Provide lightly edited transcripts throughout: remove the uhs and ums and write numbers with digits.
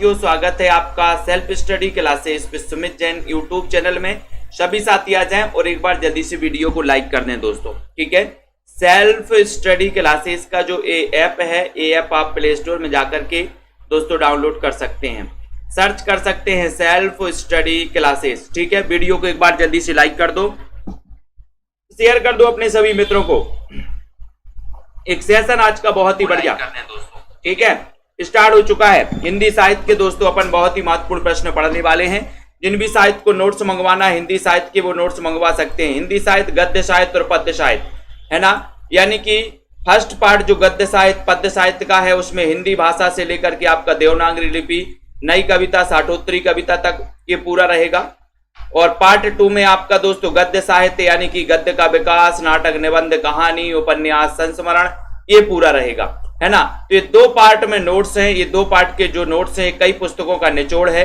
साथियों, स्वागत है आपका सेल्फ स्टडी क्लासेस पे सुमित जैन यूट्यूब चैनल में। सभी साथी आ जाएं और एक बार जल्दी से वीडियो को लाइक कर दें दोस्तों, ठीक है। सेल्फ स्टडी क्लासेस का जो ऐप है, ये ऐप आप प्ले स्टोर में जाकर के दोस्तों डाउनलोड कर सकते हैं, सर्च कर सकते हैं सेल्फ स्टडी क्लासेस, ठीक है। वीडियो को एक बार जल्दी से लाइक कर दो, शेयर कर दो अपने सभी मित्रों को। एक सेशन आज का बहुत ही बढ़िया, ठीक है, स्टार्ट हो चुका है। हिंदी साहित्य के दोस्तों अपन बहुत ही महत्वपूर्ण प्रश्न पढ़ने वाले हैं। जिन भी साहित्य को नोट्स मंगवाना है हिंदी साहित्य के, वो नोट्स मंगवा सकते हैं। हिंदी साहित्य, गद्य साहित्य और पद्य साहित्य, है ना। यानी कि फर्स्ट पार्ट जो गद्य साहित्य पद्य साहित्य का है, उसमें हिंदी भाषा से लेकर के आपका देवनागरी लिपि, नई कविता, साठोत्तरी कविता तक ये पूरा रहेगा। और पार्ट 2 में आपका दोस्तों गद्य साहित्य यानी कि गद्य का विकास, नाटक, निबंध, कहानी, उपन्यास, संस्मरण, ये पूरा रहेगा, है ना। तो ये 2 पार्ट में नोट्स हैं। ये 2 पार्ट के जो नोट्स हैं कई पुस्तकों का निचोड़ है,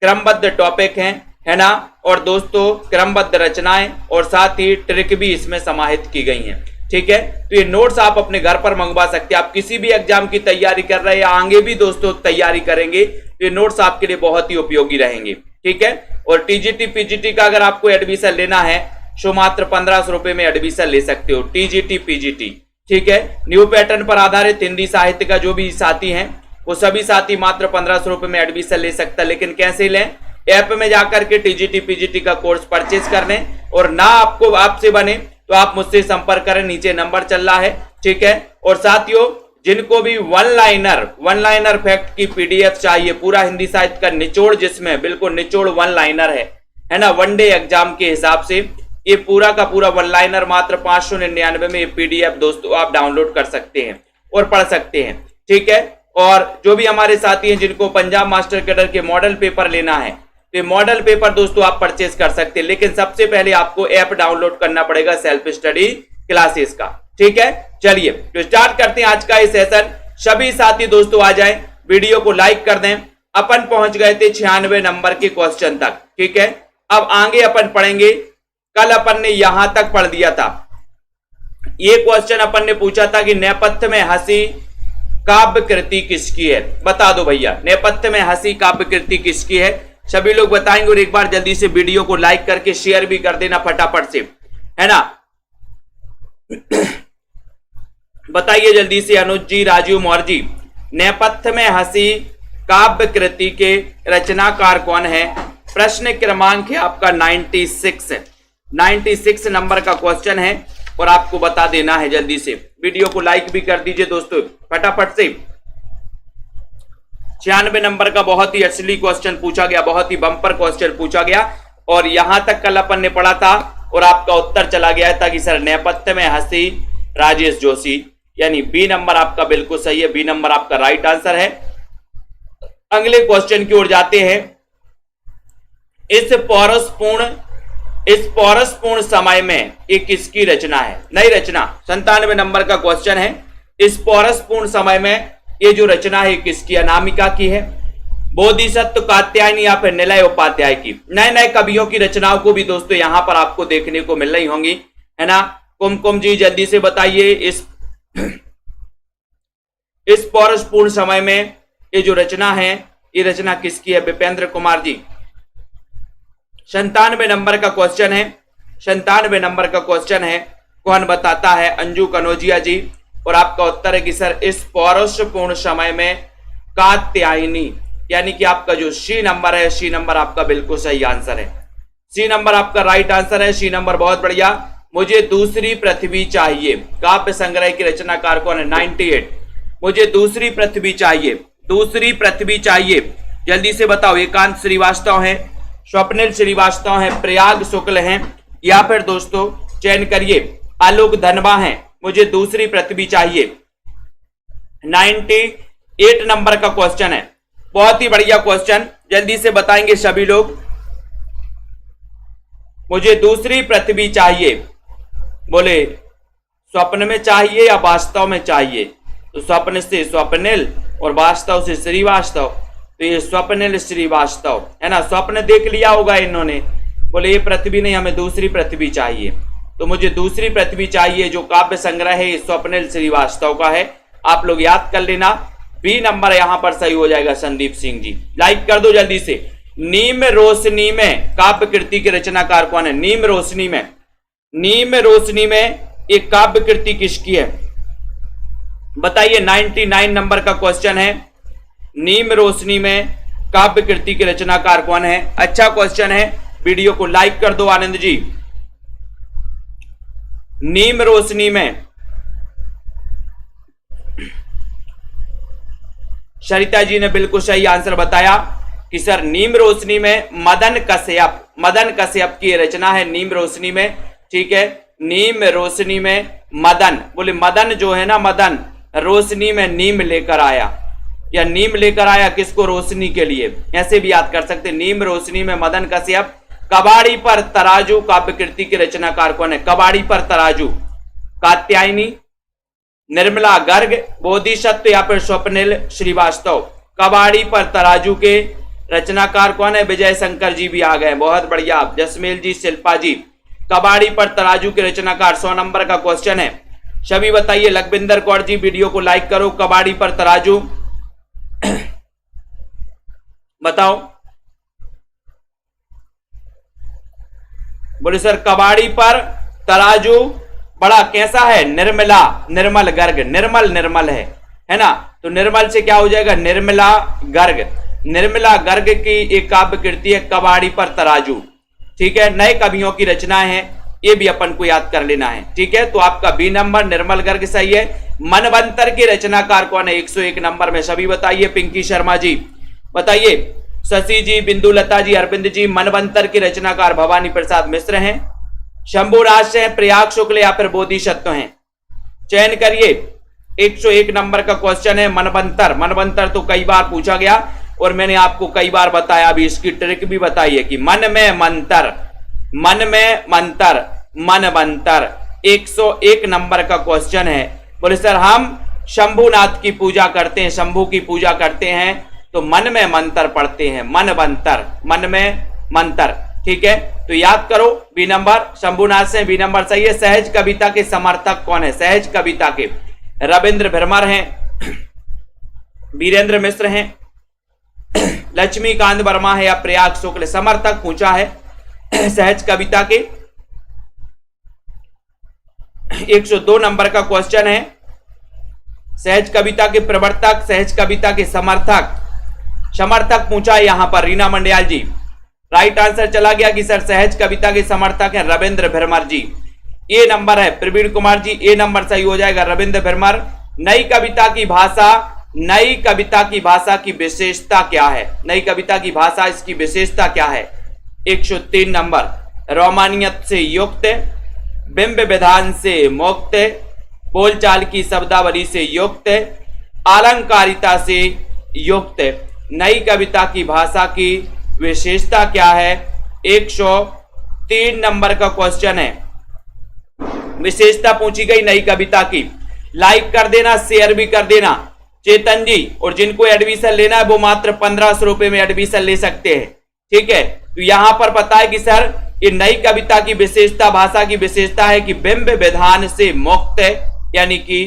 क्रमबद्ध टॉपिक हैं, है ना। और दोस्तों क्रमबद्ध रचनाएं और साथ ही ट्रिक भी इसमें समाहित की गई हैं, ठीक है। तो ये नोट्स आप अपने घर पर मंगवा सकते हैं। आप किसी भी एग्जाम की तैयारी कर रहे हैं या आगे भी दोस्तों तैयारी करेंगे तो ये नोट्स आपके लिए बहुत ही उपयोगी रहेंगे, ठीक है। और टीजीटी पीजीटी का अगर आपको एडमिशन लेना है तो मात्र 1500 रुपए में एडमिशन ले सकते हो, टीजीटी पीजीटी, ठीक है। न्यू पैटर्न पर आधारित हिंदी साहित्य का जो भी साथी हैं वो सभी साथी मात्र 1500 रुपए में एडमिशन ले सकता है। लेकिन कैसे लें? ऐप में जाकर के टीजीटी पीजीटी का कोर्स परचेज कर लें। और ना आपको आपसे बने तो आप मुझसे संपर्क करें, नीचे नंबर चल रहा है, ठीक है। और साथियों जिनको भी वन लाइनर फैक्ट की पीडीएफ चाहिए, पूरा हिंदी साहित्य का निचोड़, जिसमें बिल्कुल निचोड़ वन लाइनर है ना, वनडे एग्जाम के हिसाब से ये पूरा का पूरा वन लाइनर मात्र 599 में ये पीडीएफ दोस्तों आप डाउनलोड कर सकते हैं और पढ़ सकते हैं, ठीक है। और जो भी हमारे साथी हैं जिनको पंजाब मास्टर कैडर के मॉडल पेपर लेना है तो मॉडल पेपर दोस्तों आप परचेज कर सकते हैं। लेकिन सबसे पहले आपको ऐप डाउनलोड करना पड़ेगा सेल्फ स्टडी क्लासेस का, ठीक है। चलिए तो स्टार्ट करते हैं आज का ये सेशन। सभी साथी दोस्तों आ जाएं, वीडियो को लाइक कर दें। अपन पहुंच गए थे 96 नंबर के क्वेश्चन तक, ठीक है। अब आगे अपन पढ़ेंगे। कल अपन ने यहां तक पढ़ दिया था। ये क्वेश्चन अपन ने पूछा था कि नेपथ्य में हंसी काव्य कृति किसकी है? बता दो भैया, नेपथ्य में हंसी काव्य कृति किसकी है? सभी लोग बताएंगे। और एक बार जल्दी से वीडियो को लाइक करके शेयर भी कर देना फटाफट से, है ना। बताइए जल्दी से अनुज जी, राजू, मौर्य जी, नेपथ्य में हंसी काव्य कृति के रचनाकार कौन है? प्रश्न क्रमांक है आपका 96 नंबर का क्वेश्चन है और आपको बता देना है जल्दी से। वीडियो को लाइक भी कर दीजिए दोस्तों फटाफट से। 96 नंबर का बहुत ही असली क्वेश्चन पूछा गया, बहुत ही बम्पर क्वेश्चन पूछा गया। और यहां तक कल अपन ने पढ़ा था और आपका उत्तर चला गया था कि सर नेपथ्य में हंसी राजेश जोशी, यानी बी नंबर आपका बिल्कुल सही है। बी नंबर आपका राइट आंसर है। अगले क्वेश्चन की ओर जाते हैं। इस पौरसपूर्ण समय में ये किसकी रचना है? नई रचना, 97 नंबर का क्वेश्चन है। इस पौरसपूर्ण समय में ये जो रचना है किसकी? अनामिका की है, बोधिसत्व कात्यायनी या फिर निलय उपाध्याय की। नए नए कवियों की रचनाओं को भी दोस्तों यहां पर आपको देखने को मिल रही होंगी, है ना। कुमकुम जी जल्दी से बताइए इस पौरसपूर्ण समय में ये जो रचना है ये रचना किसकी है? विपेंद्र कुमार जी। 97 नंबर का क्वेश्चन है। 97 नंबर का क्वेश्चन है, कौन बताता है? अंजू कनौजिया जी। और आपका उत्तर है कि सर इस पौरसपूर्ण समय में कात्यायनी, यानी कि आपका जो सी नंबर है, सी नंबर आपका बिल्कुल सही आंसर है। सी नंबर आपका राइट आंसर है। सी नंबर बहुत बढ़िया। मुझे दूसरी पृथ्वी चाहिए काव्य संग्रह की रचनाकार कौन है? 98। मुझे दूसरी पृथ्वी चाहिए, दूसरी पृथ्वी चाहिए, जल्दी से बताओ। एकांत श्रीवास्तव है, स्वप्निल श्रीवास्तव है, प्रयाग शुक्ल हैं, या फिर दोस्तों चयन करिए आलोक धनवा हैं। मुझे दूसरी पृथ्वी चाहिए। 98 नंबर का क्वेश्चन है, बहुत ही बढ़िया क्वेश्चन, जल्दी से बताएंगे सभी लोग। मुझे दूसरी पृथ्वी चाहिए, बोले स्वप्न में चाहिए या वास्तव में चाहिए? तो स्वप्न से स्वप्निल और वास्तव से श्रीवास्तव, तो ये स्वप्निल श्रीवास्तव, है ना। स्वप्न देख लिया होगा इन्होंने, बोले ये पृथ्वी नहीं, हमें दूसरी पृथ्वी चाहिए। तो मुझे दूसरी पृथ्वी चाहिए जो काव्य संग्रह है ये स्वप्निल श्रीवास्तव का है। आप लोग याद कर लेना। बी नंबर यहां पर सही हो जाएगा संदीप सिंह जी। लाइक कर दो जल्दी से। नीम रोशनी में काव्य कृति के रचनाकार कौन है? नीम रोशनी में, नीम रोशनी में एक काव्य कृति किसकी है बताइए। 99 नंबर का क्वेश्चन है। नीम रोशनी में काव्य कृति के रचनाकार कौन है? अच्छा क्वेश्चन है, वीडियो को लाइक कर दो आनंद जी। नीम रोशनी में, सरिता जी ने बिल्कुल सही आंसर बताया कि सर नीम रोशनी में मदन कश्यप, मदन कश्यप की रचना है नीम रोशनी में। ठीक है, नीम रोशनी में मदन, बोले मदन जो है ना, मदन रोशनी में नीम लेकर आया, या नीम लेकर आया किसको? रोशनी के लिए, ऐसे भी याद कर सकते। नीम रोशनी में मदन कश्यप। कबाड़ी पर तराजू काव्य कृति के रचनाकार कौन है? कबाड़ी पर तराजू, कात्यायनी, निर्मला गर्ग, बोधिसत्व या फिर स्वप्निल श्रीवास्तव। कबाड़ी पर तराजू के रचनाकार कौन है? विजय शंकर जी भी आ गए, बहुत बढ़िया। जसमेल जी, शिल्पा जी। कबाड़ी पर तराजू के रचनाकार 100 नंबर का क्वेश्चन है। सभी बताइए। लखविंदर कौर जी वीडियो को लाइक करो। कबाड़ी पर तराजू बताओ। बोले सर कबाड़ी पर तराजू बड़ा कैसा है? निर्मला, निर्मल गर्ग, निर्मल निर्मल है ना, तो निर्मल से क्या हो जाएगा? निर्मला गर्ग। निर्मला गर्ग की एक काव्य कृति है कबाड़ी पर तराजू। ठीक है, नए कवियों की रचनाएं हैं, ये भी अपन को याद कर लेना है। ठीक है, तो आपका बी नंबर निर्मल गर्ग सही है। मनवंतर के रचनाकार कौन है? 101 नंबर में सभी बताइए। पिंकी शर्मा जी बताइए। शशि जी, बिंदुलता जी, अरविंद जी। मनवंतर के रचनाकार भवानी प्रसाद मिश्र हैं, शंभुराज से हैं, प्रयाग शुक्ल या फिर बोधिसत्व हैं? चयन करिए। 101 नंबर का क्वेश्चन है मनवंतर। मनवंतर तो कई बार पूछा गया और मैंने आपको कई बार बताया, अभी इसकी ट्रिक भी बताइए कि मन में मंतर, मन में मंतर, मनवंतर। 101 नंबर का क्वेश्चन है। बोले सर हम शंभुनाथ की पूजा करते हैं, शंभु की पूजा करते हैं, तो मन में मंत्र पढ़ते हैं, मनवंतर, मन में मंत्र। ठीक है, तो याद करो बी नंबर शंभुनाथ से बी नंबर सही है। सहज कविता के समर्थक कौन है? सहज कविता के रविंद्र भरमर हैं, वीरेंद्र मिश्र हैं, लक्ष्मीकांत वर्मा है या प्रयाग शुक्ल? समर्थक पूछा है सहज कविता के। 102 नंबर का क्वेश्चन है। सहज कविता के प्रवर्तक, सहज कविता के समर्थक, समर्थक पूछा है यहां पर रीना मंडियाल जी। राइट आंसर चला गया कि सर सहज कविता के समर्थक है रविंद्र भरमर जी। ए नंबर है प्रवीण कुमार जी, ए नंबर सही हो जाएगा रविंद्र भरमर। नई कविता की भाषा, नई कविता की भाषा की विशेषता क्या है? नई कविता की भाषा, इसकी विशेषता क्या है? 103 नंबर। रोमानियत से युक्त, बिंब विधान से मुक्त, बोलचाल की शब्दावली से युक्त, अलंकारिता से युक्त। नई कविता की भाषा की विशेषता क्या है? 103 नंबर का क्वेश्चन है। विशेषता पूछी गई नई कविता की। लाइक कर देना, शेयर भी कर देना चेतन जी। और जिनको एडमिशन लेना है वो मात्र 1500 रुपए में एडमिशन ले सकते हैं। ठीक है, तो यहां पर पता है कि सर ये नई कविता की विशेषता, भाषा की विशेषता है कि बिंब विधान से मुक्त, यानी कि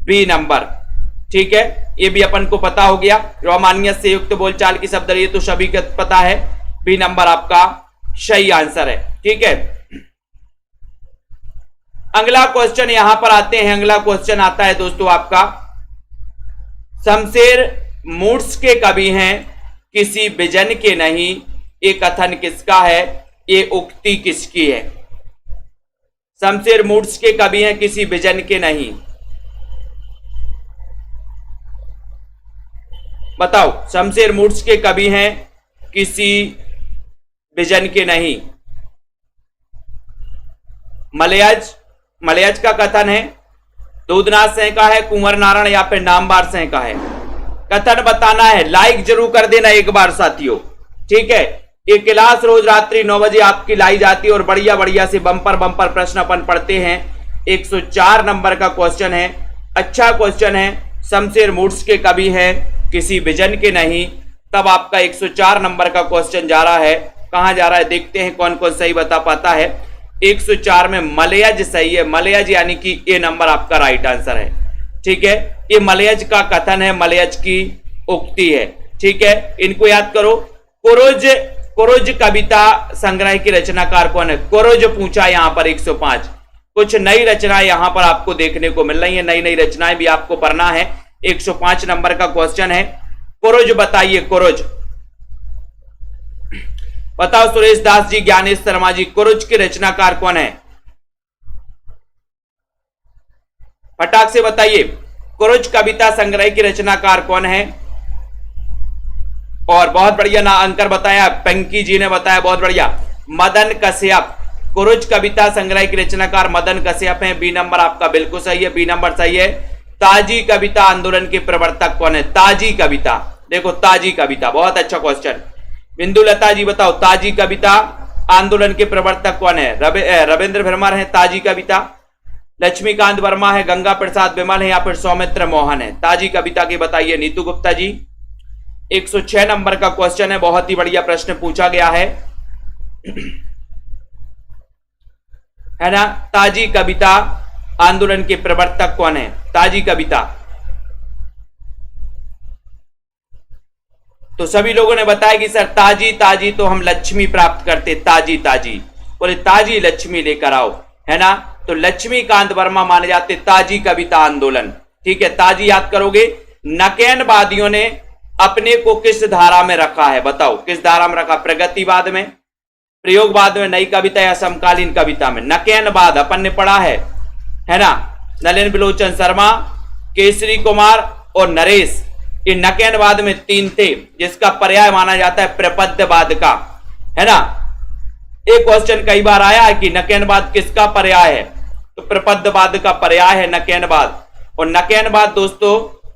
बी नंबर। ठीक है, ये भी अपन को पता हो गया। रोमानियत से युक्त, बोलचाल की शब्द, ये तो सभी को पता है। बी नंबर आपका सही आंसर है। ठीक है, अगला क्वेश्चन यहां पर आते हैं। अगला क्वेश्चन आता है दोस्तों आपका, शमशेर मूड्स के कवि हैं, किसी विजन के नहीं, ये कथन किसका है? ये उक्ति किसकी है? शमशेर मूड्स के कवि हैं, किसी विजन के नहीं, बताओ। शमशेर मूड्स के कवि हैं, किसी विजन के नहीं। मलयज, मलयज का कथन है, दूधनाथ सिंह का है, कुंवर नारायण या फिर नामवार सिंह का है? कथन बताना है, लाइक जरूर कर देना एक बार साथियों। ठीक है, ये क्लास रोज रात्रि 9 बजे आपकी लाई जाती है और बढ़िया बढ़िया से बम्पर बम्पर प्रश्न अपन पढ़ते हैं। 104 नंबर का क्वेश्चन है, अच्छा क्वेश्चन है। शमशेर मूड्स के कवि है, किसी विजन के नहीं। तब आपका 104 नंबर का क्वेश्चन जा रहा है, कहां जा रहा है देखते हैं कौन कौन सही बता पाता है। 104 में मलयज सही है, मलयज यानी कि ए नंबर आपका राइट आंसर है। ठीक है, ये मलयज का कथन है, मलयज की उक्ति है। ठीक है, इनको याद करो। कुरुज कविता संग्रह की रचनाकार कौन है? कुरुज पूछा यहां पर 105। कुछ नई रचनाएं यहां पर आपको देखने को मिल रही है, नई नई रचनाएं भी आपको पढ़ना है। 105 नंबर का क्वेश्चन है, कुरुज बताइए, कुरुज बताओ। सुरेश दास जी, ज्ञानेश शर्मा जी, कुरुज के रचनाकार कौन है? फटाक से बताइए, कुरुज कविता संग्रह की रचनाकार कौन है? और बहुत बढ़िया ना अंकर बताया, पंकी जी ने बताया, बहुत बढ़िया। मदन कश्यप, कुरुज कविता संग्रह की रचनाकार मदन कश्यप हैं। बी नंबर आपका बिल्कुल सही है, बी नंबर सही है। ताजी कविता आंदोलन के प्रवर्तक कौन है? ताजी कविता, देखो ताजी कविता, बहुत अच्छा क्वेश्चन। बिंदु लता जी बताओ, ताजी कविता आंदोलन के प्रवर्तक कौन है? रविंद्र भरमर है ताजी कविता, लक्ष्मीकांत वर्मा है, गंगा प्रसाद विमल है, या फिर सौमित्र मोहन है? ताजी कविता की बताइए नीतू गुप्ता जी। 106 नंबर का क्वेश्चन है, बहुत ही बढ़िया प्रश्न पूछा गया है ना। ताजी कविता आंदोलन के प्रवर्तक कौन है? ताजी कविता। तो सभी लोगों ने बताया कि सर ताजी ताजी तो हम लक्ष्मी प्राप्त करते, ताजी ताजी, बोले ताजी लक्ष्मी लेकर आओ, है ना। तो लक्ष्मीकांत वर्मा माने जाते ताजी कविता आंदोलन। ठीक है, ताजी याद करोगे। नकेनवादियों ने अपने को किस धारा में रखा है? बताओ किस धारा में रखा? प्रगतिवाद में, प्रयोगवाद में, नई कविता या समकालीन कविता में? नकेनवाद अपन ने पढ़ा है ना। नलिन बिलोचन शर्मा, केसरी कुमार और नरेश, ये नकेनवाद में तीन थे, जिसका पर्याय माना जाता है प्रपद्यवाद का, है ना। एक क्वेश्चन कई बार आया है कि नकेनवाद किसका पर्याय है? तो प्रपद्यवाद का पर्याय है नकेनवाद। और नकेनवाद दोस्तों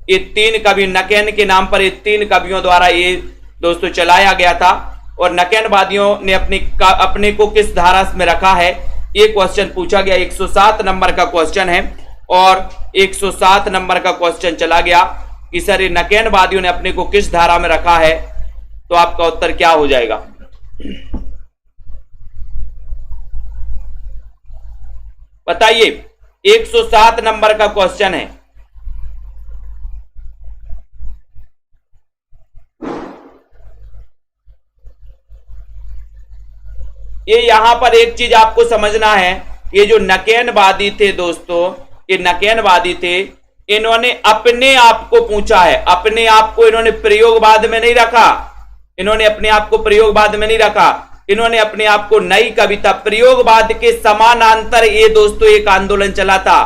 ये तीन कवि, नकेन के नाम पर ये तीन कवियों द्वारा ये दोस्तों चलाया गया था। और नकेनवादियों ने अपने को किस धारा में रखा है, ये क्वेश्चन पूछा गया। 107 नंबर का क्वेश्चन है, और 107 नंबर का क्वेश्चन चला गया कि सर ये नकेनवादियों ने अपने को किस धारा में रखा है, तो आपका उत्तर क्या हो जाएगा? बताइए, 107 नंबर का क्वेश्चन है। ये यहां पर एक चीज आपको समझना है, ये जो नकेनवादी थे दोस्तों, ये नकेनवादी थे, इन्होंने अपने आप को पूछा है, अपने आप को इन्होंने प्रयोगवाद में नहीं रखा, इन्होंने अपने आप को प्रयोगवाद में नहीं रखा, इन्होंने अपने आप को नई कविता, प्रयोगवाद के समानांतर ये दोस्तों एक आंदोलन चला था,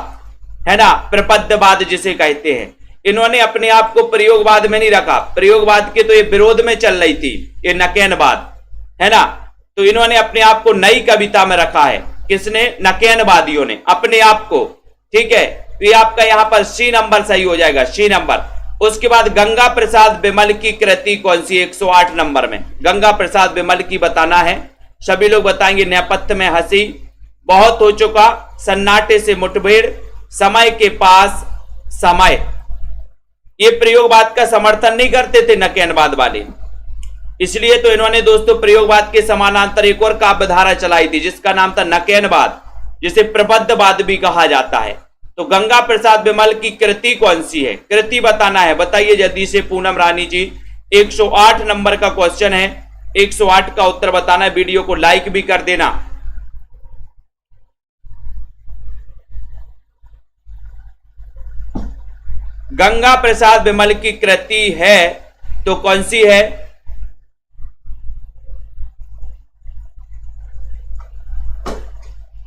है ना, प्रपद्यवाद जिसे कहते हैं। इन्होंने अपने आप को प्रयोगवाद में नहीं रखा, प्रयोगवाद के तो ये विरोध में चल रही थी ये नकेनवाद, है ना। तो इन्होंने अपने आप को नई कविता में रखा है, किसने? नकेनवादियों ने अपने आप को। ठीक है, तो ये आपका यहां पर सी नंबर सही हो जाएगा, सी नंबर। उसके बाद गंगा प्रसाद विमल की कृति कौन सी? 108 नंबर में गंगा प्रसाद विमल की बताना है। सभी लोग बताएंगे, नेपथ्य में हंसी, बहुत हो चुका, सन्नाटे से मुठभेड़, समय के पास समय। ये प्रयोगवाद का समर्थन नहीं करते थे नकेनवाद वाले, इसलिए तो इन्होंने दोस्तों प्रयोगवाद के समानांतर एक और काव्यधारा चलाई थी जिसका नाम था नकेनवाद, जिसे प्रबद्धवाद भी कहा जाता है। तो गंगा प्रसाद विमल की कृति कौन सी है? कृति बताना है, बताइए जल्दी से पूनम रानी जी। 108 नंबर का क्वेश्चन है, 108 का उत्तर बताना है। वीडियो को लाइक भी कर देना। गंगा प्रसाद विमल की कृति है तो कौन सी है?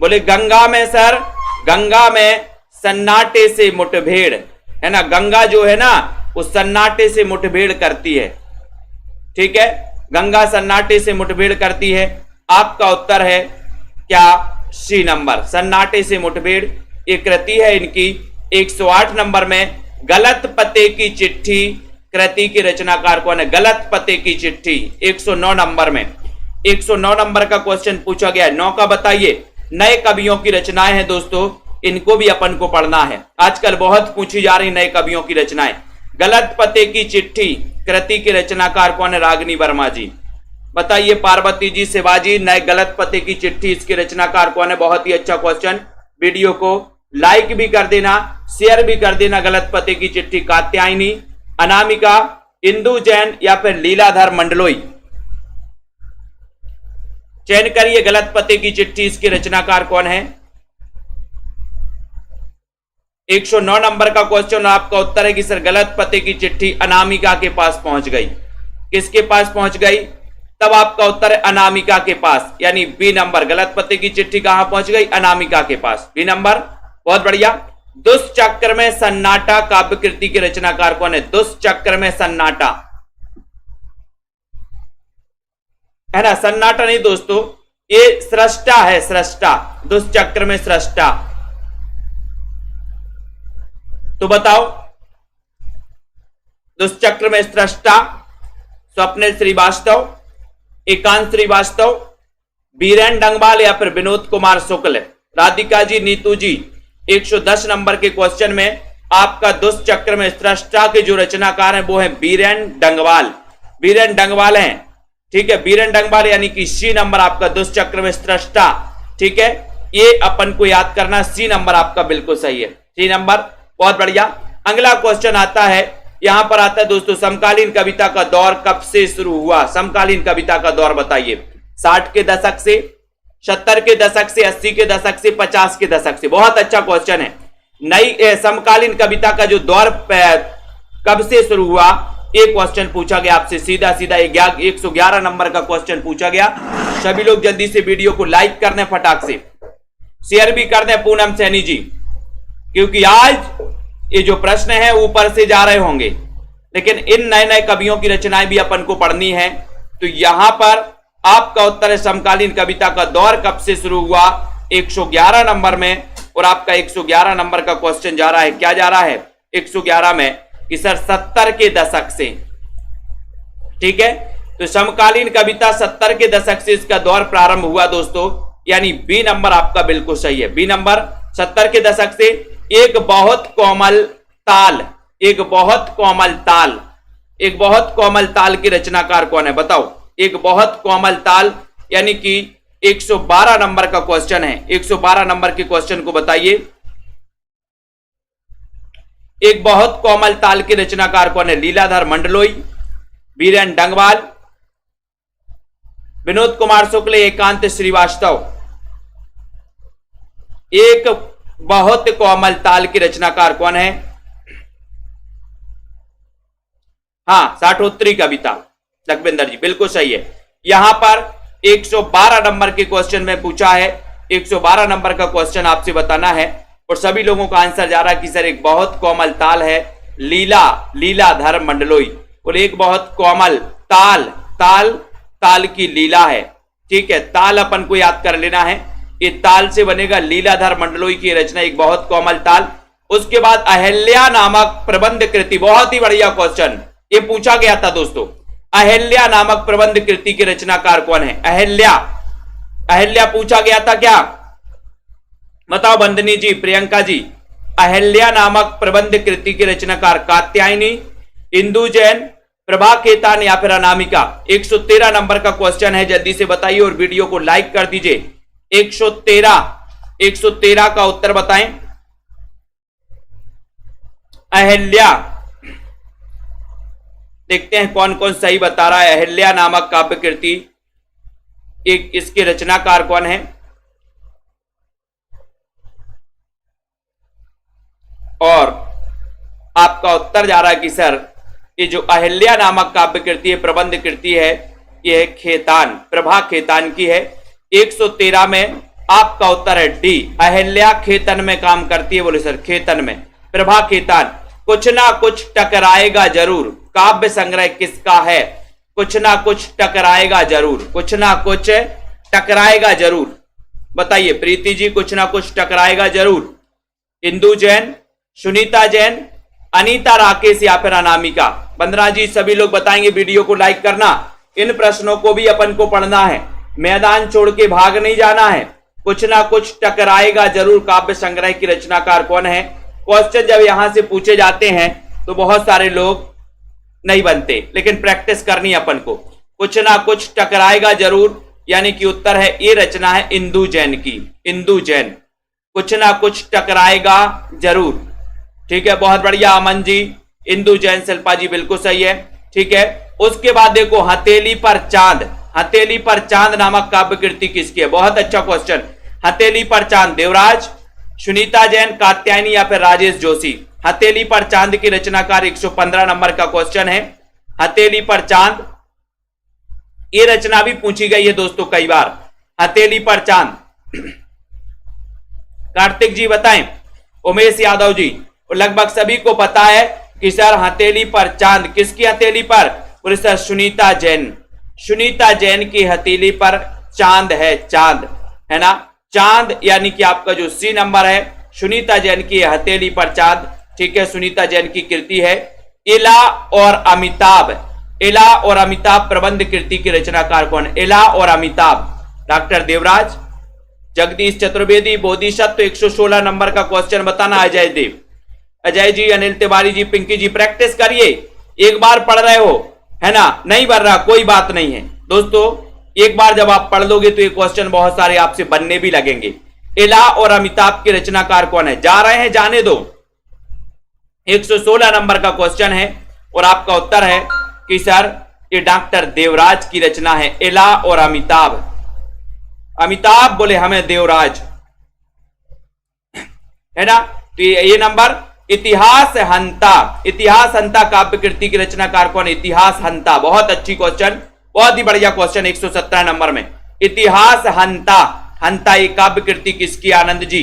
बोले गंगा में सर, गंगा में सन्नाटे से मुठभेड़, है ना। गंगा जो है ना वो सन्नाटे से मुठभेड़ करती है। ठीक है, गंगा सन्नाटे से मुठभेड़ करती है। आपका उत्तर है क्या? सी नंबर, सन्नाटे से मुठभेड़ ये कृति है इनकी। 108 नंबर में गलत पते की चिट्ठी कृति की रचनाकार कौन है? गलत पते की चिट्ठी 109 नंबर में। 109 नंबर का क्वेश्चन पूछा गया है। 9 का बताइए। नए कवियों की रचनाएं हैं दोस्तों, इनको भी अपन को पढ़ना है। आजकल बहुत पूछी जा रही नए कवियों की रचनाएं। गलत पते की चिट्ठी कृति के रचनाकार कौन है? रागिनी वर्मा जी। बताइए पार्वती जी, शिवाजी, नए गलत पते की चिट्ठी, इसके रचनाकार कौन है? बहुत ही अच्छा क्वेश्चन। वीडियो को लाइक भी कर देना, शेयर भी कर देना। गलत पते की चिट्ठी कात्यायनी, अनामिका, इंदु जैन या फिर लीलाधर मंडलोई। चयन करिए गलत पते की चिट्ठी, इसके रचनाकार कौन है। 109 नंबर का क्वेश्चन, आपका उत्तर है कि सर गलत पते की चिट्ठी अनामिका के पास पहुंच गई। किसके पास पहुंच गई? तब आपका उत्तर है अनामिका के पास, यानी बी नंबर। गलत पते की चिट्ठी कहां पहुंच गई? अनामिका के पास, बी नंबर। बहुत बढ़िया। दुष्चक्र में सन्नाटा काव्य कृति के रचनाकार कौन है? दुष्चक्र में सन्नाटा, है ना, सन्नाटा नहीं दोस्तों, ये सृष्टा है, सृष्टा। दुष्चक्र में सृष्टा। तो बताओ, दुष्चक्र में सृष्टा स्वप्निल श्रीवास्तव, एकांत श्रीवास्तव, बीरेन डंगवाल या फिर विनोद कुमार शुक्ल। राधिका जी, नीतू जी, 110 नंबर के क्वेश्चन में आपका दुष्चक्र में सृष्टा के जो रचनाकार हैं वो है बीरेन डंगवाल। बीरेन डंगवाल हैं, ठीक है, बीरेन डंगवाल, यानी कि सी नंबर आपका दुष्चक्र में सृष्टा। ठीक है, ये अपन को याद करना, सी नंबर आपका बिल्कुल सही है, सी नंबर। बहुत बढ़िया। अगला क्वेश्चन आता है, यहां पर आता है दोस्तों, समकालीन कविता का दौर कब से शुरू हुआ? समकालीन कविता का दौर बताइए। 60 के दशक से, 70 के दशक से, 80 के दशक से, 50 के दशक से। बहुत अच्छा क्वेश्चन है। नई समकालीन कविता का जो दौर कब से शुरू हुआ, एक क्वेश्चन पूछा गया आपसे, सीधा सीधा 111 नंबर का क्वेश्चन पूछा गया। सभी लोग जल्दी से वीडियो को लाइक कर दें, फटाक से शेयर भी कर दें पूनम सैनी जी, क्योंकि आज ये जो प्रश्न है ऊपर से जा रहे होंगे, लेकिन इन नए नए कवियों की रचनाएं भी अपन को पढ़नी है। तो यहां पर आपका उत्तर है समकालीन कविता का दौर कब से शुरू हुआ, 111 नंबर में। और आपका 111 नंबर का क्वेश्चन जा रहा है, क्या जा रहा है 111 में, कि सर 70 के दशक से। ठीक है, तो समकालीन कविता 70 के दशक से इसका दौर प्रारंभ हुआ दोस्तों, यानी बी नंबर आपका बिल्कुल सही है, बी नंबर। 70 के दशक से एक बहुत कोमल ताल, एक बहुत कोमल ताल, एक बहुत कोमल ताल की रचनाकार कौन है बताओ? एक बहुत कोमल ताल, यानी कि 112 नंबर का क्वेश्चन है। 112 नंबर के क्वेश्चन को बताइए। एक बहुत कोमल ताल के रचनाकार कौन है? लीलाधर मंडलोई, बीरेन डंगवाल, विनोद कुमार शुक्ल, एकांत श्रीवास्तव। एक बहुत कोमल ताल की रचनाकार कौन है? हां, साठोत्तरी कविता, लखविंदर जी बिल्कुल सही है। यहां पर 112 नंबर के क्वेश्चन में पूछा है, 112 नंबर का क्वेश्चन आपसे बताना है, और सभी लोगों का आंसर जा रहा है कि सर एक बहुत कोमल ताल है लीलाधर मंडलोई। और एक बहुत कोमल ताल, ताल ताल की लीला है। ठीक है, ताल अपन को याद कर लेना है, ये ताल से बनेगा लीलाधर मंडलोई की रचना एक बहुत कोमल ताल। उसके बाद अहिल्या नामक प्रबंध कृति, बहुत ही बढ़िया क्वेश्चन ये पूछा गया था दोस्तों। अहिल्या नामक प्रबंध कृति के रचनाकार कौन है? अहिल्या, अहिल्या पूछा गया था क्या? बताओ बंदनी जी, प्रियंका जी। अहिल्या नामक प्रबंध कृति के रचनाकार कात्यायनी, इंदु जैन, प्रभा खेतान या फिर अनामिका। 113 नंबर का क्वेश्चन है, जल्दी से बताइए और वीडियो को लाइक कर दीजिए। 113 का उत्तर बताएं। अहिल्या, देखते हैं कौन कौन सही बता रहा है। अहिल्या नामक काव्य कृति, एक इसके रचनाकार कौन है? और आपका उत्तर जा रहा है कि सर ये जो अहिल्या नामक काव्य कृति है, प्रबंध कृति है, ये है खेतान, प्रभा खेतान की है। 113 में आपका उत्तर है डी, अहिल्या खेतन में काम करती है। बोले सर खेतन में, प्रभा खेतान। कुछ ना कुछ टकराएगा जरूर, काव्य संग्रह किसका है? कुछ ना कुछ टकराएगा जरूर, कुछ ना कुछ टकराएगा जरूर। बताइए प्रीति जी, कुछ ना कुछ टकराएगा जरूर। इंदु जैन, सुनीता जैन, अनीता राकेश या फिर अनामिका। बंदना जी सभी लोग बताएंगे, वीडियो को लाइक करना। इन प्रश्नों को भी अपन को पढ़ना है, मैदान छोड़ के भाग नहीं जाना है। कुछ ना कुछ टकराएगा जरूर काव्य संग्रह की रचनाकार कौन है? क्वेश्चन जब यहां से पूछे जाते हैं तो बहुत सारे लोग नहीं बनते, लेकिन प्रैक्टिस करनी है अपन को। कुछ ना कुछ टकराएगा जरूर, यानी कि उत्तर है ये रचना है इंदु जैन की, इंदु जैन। कुछ ना कुछ टकराएगा जरूर। ठीक है, बहुत बढ़िया अमन जी, इंदु जैन, शिल्पा जी बिल्कुल सही है। ठीक है, उसके बाद देखो हथेली पर चांद, हथेली पर चांद नामक काव्य कृति किसकी है? बहुत अच्छा क्वेश्चन। हथेली पर चांद देवराज, सुनीता जैन, कात्यायनी या फिर राजेश जोशी। हथेली पर चांद की रचनाकार 115 नंबर का क्वेश्चन है। हथेली पर चांद, ये रचना भी पूछी गई है दोस्तों कई बार। हथेली पर चांद, कार्तिक जी बताएं, उमेश यादव जी, लगभग सभी को पता है कि सर हथेली पर चांद किसकी हथेली पर? बोले सर सुनीता जैन, सुनीता जैन की हथेली पर चांद है, चांद है ना, चांद यानी कि आपका जो सी नंबर है, सुनीता जैन की हथेली पर चांद। ठीक है, सुनीता जैन की कृति है। इला और अमिताभ, इला और अमिताभ प्रबंध कृति की रचनाकार कौन? इला और अमिताभ, डॉक्टर देवराज, जगदीश चतुर्वेदी। बोधिसत्व 116 नंबर का क्वेश्चन बताना अजय देव, अजय जी, अनिल तिवारी जी, पिंकी जी, प्रैक्टिस करिए। एक बार पढ़ रहे हो है ना, नहीं बन रहा कोई बात नहीं है दोस्तों, एक बार जब आप पढ़ लोगे तो ये क्वेश्चन बहुत सारे आपसे बनने भी लगेंगे। इला और अमिताभ के रचनाकार कौन है? जा रहे हैं, जाने दो। 116 नंबर का क्वेश्चन है और आपका उत्तर है कि सर ये डॉक्टर देवराज की रचना है, इला और अमिताभ। अमिताभ बोले हमें देवराज, है ना। तो ये नंबर इतिहास हंता, इतिहास हंता काव्य कृति की रचनाकार कौन? इतिहास हंता, बहुत अच्छी क्वेश्चन, बहुत ही बढ़िया क्वेश्चन 117 नंबर में। इतिहास हंता, हंता ये काव्य कृति किसकी? आनंद जी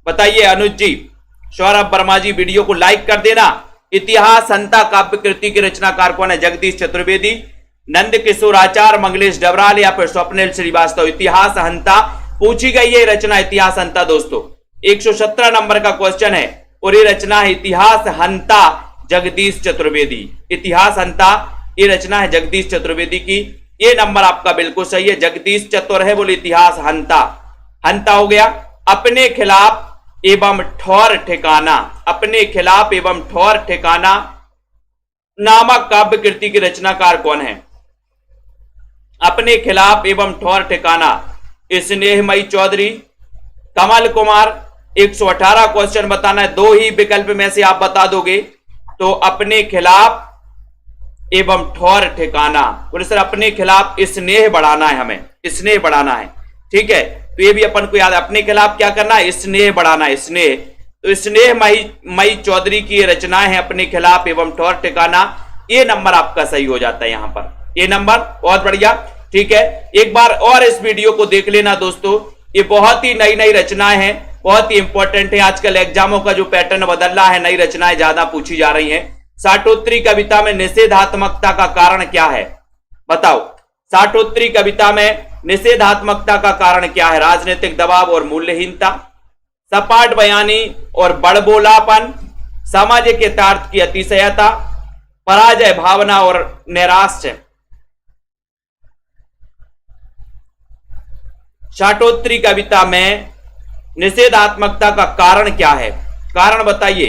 बताइए, अनुज जी, सौरभ वर्मा जी, वीडियो को लाइक कर देना। इतिहास हंता काव्य कृति की रचनाकार कौन है? जगदीश चतुर्वेदी, नंद किशोर आचार्य, मंगलेश डबराल या फिर स्वप्निल श्रीवास्तव। इतिहास हंता पूछी गई है रचना, इतिहास हंता दोस्तों 117 नंबर का क्वेश्चन है और ये रचना है इतिहास हंता जगदीश चतुर्वेदी। इतिहास हंता ये रचना है जगदीश चतुर्वेदी की। ये नंबर आपका बिल्कुल सही है, जगदीश चतुर है बोले इतिहास हंता। हंता हो गया। अपने खिलाफ एवं ठौर ठिकाना, अपने खिलाफ एवं ठौर ठिकाना नामक काव्य कृति की रचनाकार कौन है? अपने खिलाफ एवं ठौर ठिकाना, स्नेहमयी चौधरी, कमल कुमार। 118 क्वेश्चन बताना है, दो ही विकल्प में से आप बता दोगे तो अपने खिलाफ एवं ठौर ठिकाना। बोले सर अपने खिलाफ स्नेह बढ़ाना है, हमें स्नेह बढ़ाना है। ठीक है, तो ये भी अपन को याद, अपने खिलाफ क्या करना है? स्नेह बढ़ाना है, स्नेह। तो स्नेह मई चौधरी की रचना है अपने खिलाफ एवं ठौर ठिकाना। ये नंबर आपका सही हो जाता है यहां पर, ये नंबर बहुत बढ़िया। ठीक है, एक बार और इस वीडियो को देख लेना दोस्तों, ये बहुत ही नई नई रचनाएं हैं, बहुत ही इंपॉर्टेंट है। आजकल एग्जामों का जो पैटर्न बदल रहा है, नई रचनाएं ज्यादा पूछी जा रही हैं। साठोत्तरी कविता में निषेधात्मकता का कारण क्या है? बताओ, साठोत्तरी कविता में निषेधात्मकता का कारण क्या है? राजनीतिक दबाव और मूल्यहीनता, सपाट बयानी और बड़बोलापन, सामाजिक यथार्थ की अतिशयता, पराजय भावना और नैराश्य। साठोत्तरी कविता में निषेधात्मकता का कारण क्या है? कारण बताइए।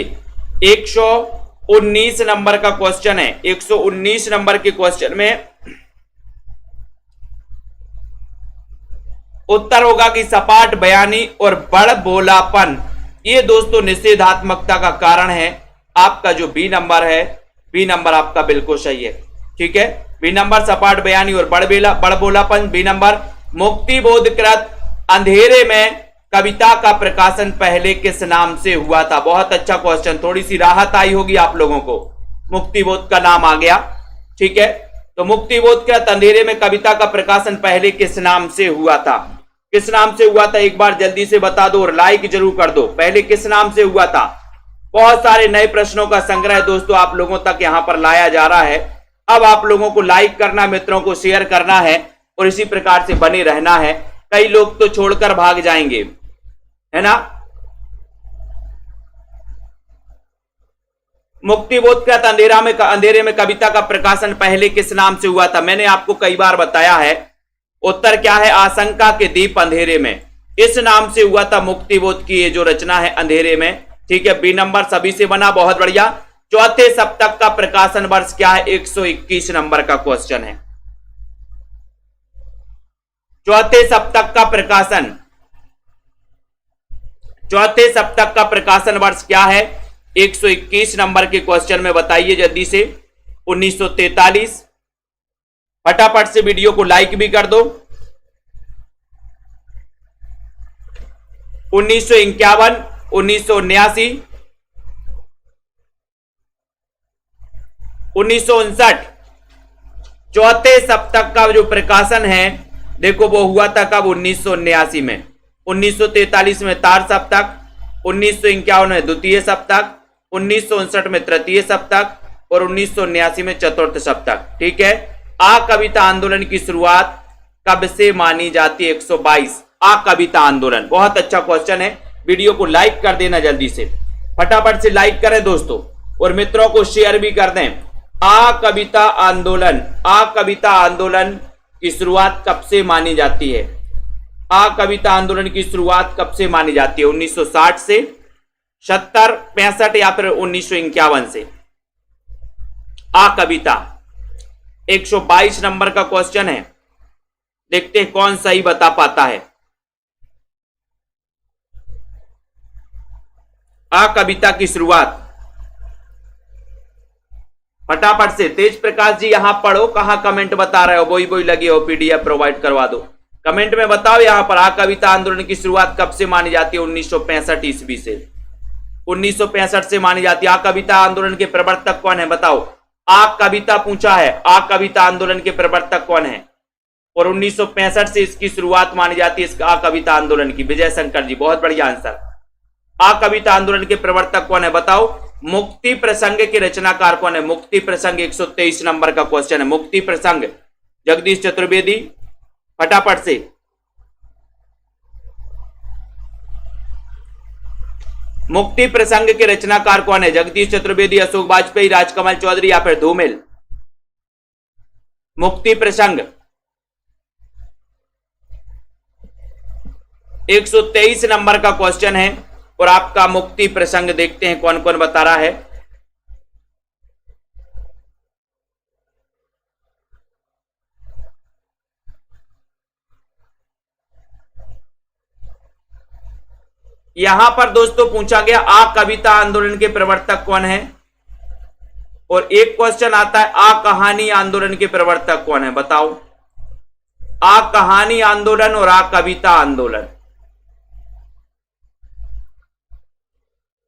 119 नंबर का क्वेश्चन है, 119 नंबर के क्वेश्चन में उत्तर होगा कि सपाट बयानी और बड़बोलापन, ये दोस्तों निषेधात्मकता का कारण है। आपका जो बी नंबर है, बी नंबर आपका बिल्कुल सही है। ठीक है, बी नंबर सपाट बयानी और बड़बोलापन, बी नंबर। मुक्तिबोधकृत अंधेरे में कविता का प्रकाशन पहले किस नाम से हुआ था? बहुत अच्छा क्वेश्चन, थोड़ी सी राहत आई होगी आप लोगों को, मुक्तिबोध का नाम आ गया। ठीक है, तो मुक्तिबोधकृत अंधेरे में कविता का प्रकाशन पहले किस नाम से हुआ था? किस नाम से हुआ था एक बार जल्दी से बता दो और लाइक जरूर कर दो। पहले किस नाम से हुआ था? बहुत सारे नए प्रश्नों का संग्रह दोस्तों आप लोगों तक यहां पर लाया जा रहा है। अब आप लोगों को लाइक करना, मित्रों को शेयर करना है और इसी प्रकार से बने रहना है। कई लोग तो छोड़कर भाग जाएंगे, है ना। मुक्तिबोधकृत अंधेरे में कविता का प्रकाशन पहले किस नाम से हुआ था? मैंने आपको कई बार बताया है, उत्तर क्या है? आशंका के दीप अंधेरे में, इस नाम से हुआ था मुक्तिबोध की ये जो रचना है अंधेरे में। ठीक है, बी नंबर सभी से बना, बहुत बढ़िया। चौथे सप्तक का प्रकाशन वर्ष क्या है? 121 नंबर का क्वेश्चन है। चौथे सप्तक का प्रकाशन चौथे सप्तक का प्रकाशन वर्ष क्या है? 121 नंबर के क्वेश्चन में बताइए जल्दी से। 1943। फटाफट से वीडियो को लाइक भी कर दो। 1951, 1979, 1959। चौथे सप्तक का जो प्रकाशन है देखो वो हुआ था कब? 1979 में। 1943 में तार सप्तक, 1951 में द्वितीय सप्तक, 1959 में तृतीय सप्तक और 1979 में चतुर्थ सप्तक। ठीक है। आ कविता आंदोलन की शुरुआत कब से मानी जाती है? 122। आ कविता आंदोलन, बहुत अच्छा क्वेश्चन है। वीडियो को लाइक कर देना जल्दी से, फटाफट से लाइक करें दोस्तों और मित्रों को शेयर भी कर दें। आ कविता आंदोलन, आ कविता आंदोलन की शुरुआत कब से मानी जाती है? आ कविता आंदोलन की शुरुआत कब से मानी जाती है? 1960 से, 70, 65 या फिर 1951 से? आ कविता 122 नंबर का क्वेश्चन है। देखते हैं कौन सही बता पाता है। आ कविता की शुरुआत फटाफट से। तेज प्रकाश जी यहां पढ़ो, कहां कमेंट बता रहे हो? बोई बोई लगे हो, पीडीएफ प्रोवाइड करवा दो। कमेंट में बताओ यहां पर आ कविता आंदोलन की शुरुआत कब से मानी जाती है? 1965 ईस्वी से। 1965 से मानी जाती है। आ कविता आंदोलन के प्रवर्तक कौन है बताओ? आ कविता पूछा है, आ कविता आंदोलन के प्रवर्तक कौन है? और 1965 से इसकी शुरुआत मानी जाती है, इस आ कविता आंदोलन की। विजय शंकर जी, बहुत बढ़िया आंसर। आ कविता आंदोलन के प्रवर्तक कौन है बताओ? मुक्ति प्रसंग के रचनाकार कौन है? मुक्ति प्रसंग 123 नंबर का क्वेश्चन है। मुक्ति प्रसंग जगदीश चतुर्वेदी, फटाफट से। मुक्ति प्रसंग के रचनाकार कौन है? जगदीश चतुर्वेदी, अशोक वाजपेयी, राजकमल चौधरी या फिर धूमिल? मुक्ति प्रसंग 123 नंबर का क्वेश्चन है और आपका मुक्ति प्रसंग देखते हैं कौन कौन बता रहा है। यहां पर दोस्तों पूछा गया आ कविता आंदोलन के प्रवर्तक कौन है, और एक क्वेश्चन आता है आ कहानी आंदोलन के प्रवर्तक कौन है बताओ? आ कहानी आंदोलन और आ कविता आंदोलन।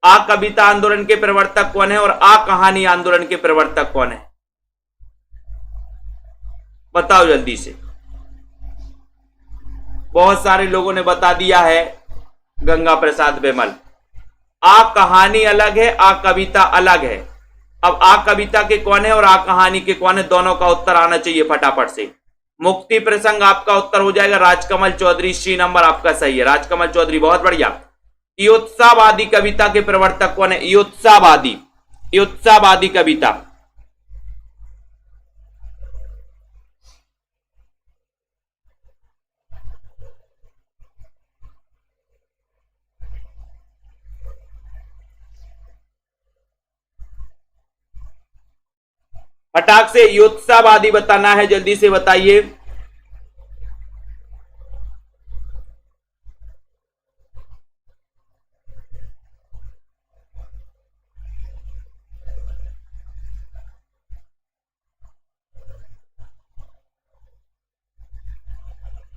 आ कविता आंदोलन के प्रवर्तक कौन है और आ कहानी आंदोलन के प्रवर्तक कौन है? बताओ जल्दी से। बहुत सारे लोगों ने बता दिया है। गंगा प्रसाद बेमल, आ कहानी अलग है, आ कविता अलग है। अब आ कविता के कौन है और आ कहानी के कौन है, दोनों का उत्तर आना चाहिए फटाफट से। मुक्ति प्रसंग आपका उत्तर हो जाएगा राजकमल चौधरी, सी नंबर आपका सही है। राजकमल चौधरी, बहुत बढ़िया। योत्सावादी कविता के प्रवर्तक कौन है? योत्सावादी, योत्सावादी कविता। फटाक से योत्सावादी बताना है, जल्दी से बताइए।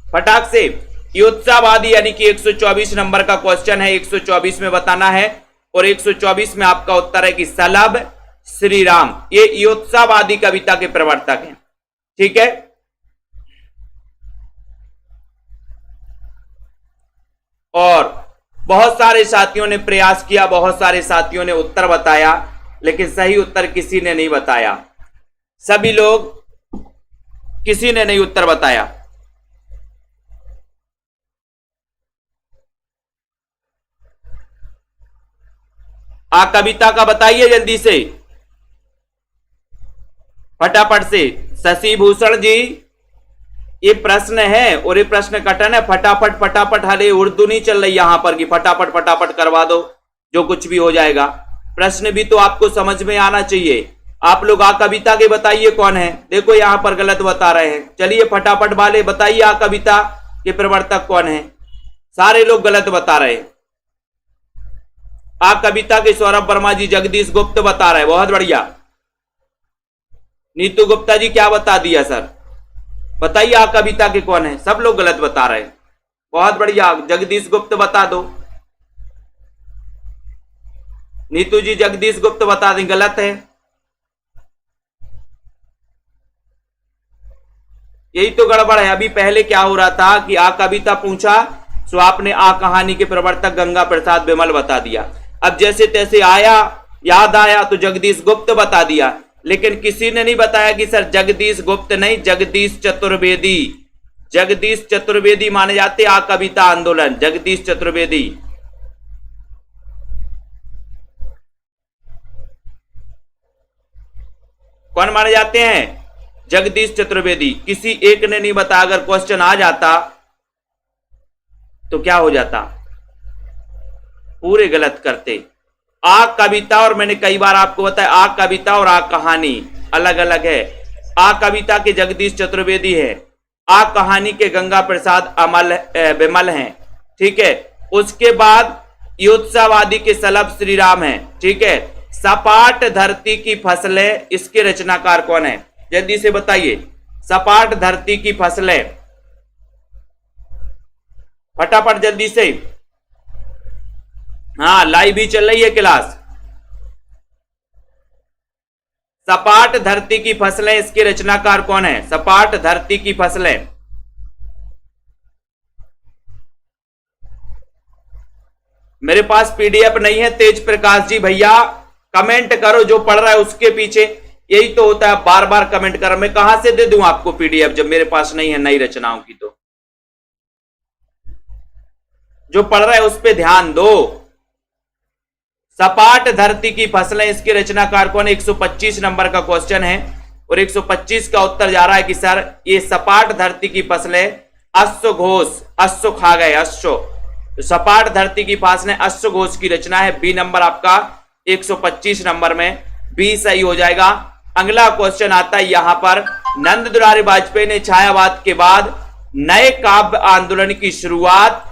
फटाक से योत्सावादी यानी कि 124 नंबर का क्वेश्चन है, 124 में बताना है और 124 में आपका उत्तर है कि सलभ श्री राम, ये योत्सावादी कविता के प्रवर्तक हैं। ठीक है। और बहुत सारे साथियों ने प्रयास किया, बहुत सारे साथियों ने उत्तर बताया, लेकिन सही उत्तर किसी ने नहीं बताया। सभी लोग, किसी ने नहीं उत्तर बताया। आ कविता का बताइए जल्दी से, फटाफट से। शशि भूषण जी, ये प्रश्न है और ये प्रश्न कठिन है। फटाफट फटाफट, हाले उर्दू नहीं चल रही यहां पर कि फटाफट फटाफट करवा दो, जो कुछ भी हो जाएगा। प्रश्न भी तो आपको समझ में आना चाहिए। आप लोग आ कविता के बताइए कौन है। देखो यहां पर गलत बता रहे हैं। चलिए फटाफट वाले बताइए आ कविता के प्रवर्तक कौन है। सारे लोग गलत बता रहे हैं। आ कविता के सौरभ वर्मा जी जगदीश गुप्त बता रहे, बहुत बढ़िया। नीतू गुप्ता जी क्या बता दिया सर, बताइए आ कविता के कौन है, सब लोग गलत बता रहे हैं, बहुत बढ़िया। जगदीश गुप्त बता दो, नीतू जी जगदीश गुप्त बता दें, गलत है। यही तो गड़बड़ है। अभी पहले क्या हो रहा था कि आ कविता पूछा तो आपने आ कहानी के प्रवर्तक गंगा प्रसाद बिमल बता दिया। अब जैसे तैसे आया, याद आया तो जगदीश गुप्त बता दिया, लेकिन किसी ने नहीं बताया कि सर जगदीश गुप्त नहीं, जगदीश चतुर्वेदी। जगदीश चतुर्वेदी माने जाते आ कविता आंदोलन, जगदीश चतुर्वेदी। कौन माने जाते हैं? जगदीश चतुर्वेदी। किसी एक ने नहीं बताया, अगर क्वेश्चन आ जाता तो क्या हो जाता, पूरे गलत करते। आ कविता, और मैंने कई बार आपको बताया आ कविता और आ कहानी अलग अलग है। आ कविता के जगदीश चतुर्वेदी है, आ कहानी के गंगा प्रसाद बिमल हैं, ठीक है। उसके बाद युत्सावादी के सलभ श्री राम हैं, ठीक है। सपाट धरती की फसलें, इसके रचनाकार कौन है, जल्दी से बताइए। सपाट धरती की फसलें, फटाफट जल्दी से। हाँ, लाइव भी चल रही है क्लास। सपाट धरती की फसलें, इसके रचनाकार कौन है? सपाट धरती की फसलें। मेरे पास पीडीएफ नहीं है तेज प्रकाश जी भैया, कमेंट करो, जो पढ़ रहा है उसके पीछे। यही तो होता है, बार बार कमेंट करो। मैं कहां से दे दूं आपको पीडीएफ जब मेरे पास नहीं है नई रचनाओं की? तो जो पढ़ रहा है उस पे ध्यान दो। सपाट धरती की फसलें, इसके रचनाकार कौन है? 125 नंबर का क्वेश्चन है और 125 का उत्तर जा रहा है कि सर ये सपाट धरती की फसलें अश्व घोष, अश्व खा गए, अश्व। तो सपाट धरती की फसलें अश्व घोष की रचना है। बी नंबर आपका 125 नंबर में बी सही हो जाएगा। अगला क्वेश्चन आता है यहां पर, नंद दुलारी वाजपेयी ने छायावाद के बाद नए काव्य आंदोलन की शुरुआत